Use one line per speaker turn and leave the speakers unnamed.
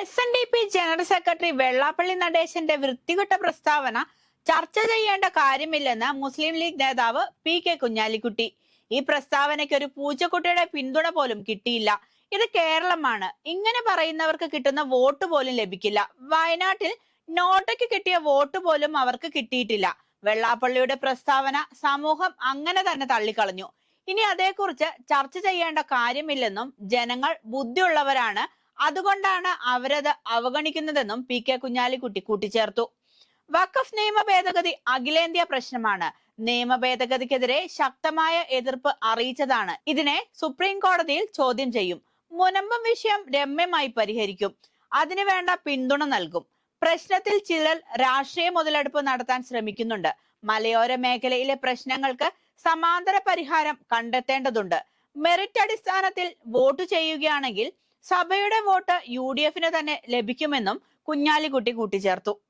SNDP general secretary Vellappally നടേശന്റെ വൃത്തികെട്ട പ്രസ്താവന ചർച്ച ചെയ്യേണ്ട കാര്യമില്ലെന്ന് മുസ്ലിം ലീഗ് നേതാവ് PK കുഞ്ഞാലിക്കുട്ടി. ഈ പ്രസ്താവനയ്ക്ക് ഒരു പൂച്ചക്കുട്ടിയുടെ പിന്തുണ പോലും കിട്ടിയില്ല. ഇത് കേരളമാണ്. ഇങ്ങനെ പറയുന്നവർക്ക് കിട്ടുന്ന വോട്ട് പോലും ലഭിക്കില്ല. വയനാട്ടിൽ നോട്ടയ്ക്ക് കിട്ടിയ വോട്ട് പോലും അവർക്ക് കിട്ടിയിട്ടില്ല. വെള്ളാപ്പള്ളിയുടെ പ്രസ്താവന സമൂഹം അങ്ങനെ തന്നെ തള്ളിക്കളഞ്ഞു. ഇനി അതേക്കുറിച്ച് ചർച്ച ചെയ്യേണ്ട കാര്യമില്ലെന്നും ജനങ്ങൾ ബുദ്ധിയുള്ളവരാണ്, അതുകൊണ്ടാണ് അവരത് അവഗണിക്കുന്നതെന്നും PK കുഞ്ഞാലിക്കുട്ടി കൂട്ടിച്ചേർത്തു. വഖഫ് നിയമ ഭേദഗതി അഖിലേന്ത്യാ പ്രശ്നമാണ്. നിയമ ഭേദഗതിക്കെതിരെ ശക്തമായ എതിർപ്പ് അറിയിച്ചതാണ്. ഇതിനെ സുപ്രീം കോടതിയിൽ ചോദ്യം ചെയ്യും. മുനമ്പം വിഷയം രമ്യമായി പരിഹരിക്കും. അതിനു വേണ്ട പിന്തുണ നൽകും. പ്രശ്നത്തിൽ ചിലർ രാഷ്ട്രീയ മുതലെടുപ്പ് നടത്താൻ ശ്രമിക്കുന്നുണ്ട്. മലയോര മേഖലയിലെ പ്രശ്നങ്ങൾക്ക് സമാന്തര പരിഹാരം കണ്ടെത്തേണ്ടതുണ്ട്. മെറിറ്റ് അടിസ്ഥാനത്തിൽ വോട്ട് ചെയ്യുകയാണെങ്കിൽ സഭയുടെ വോട്ട് UDF തന്നെ ലഭിക്കുമെന്നും കുഞ്ഞാലിക്കുട്ടി കൂട്ടിച്ചേർത്തു.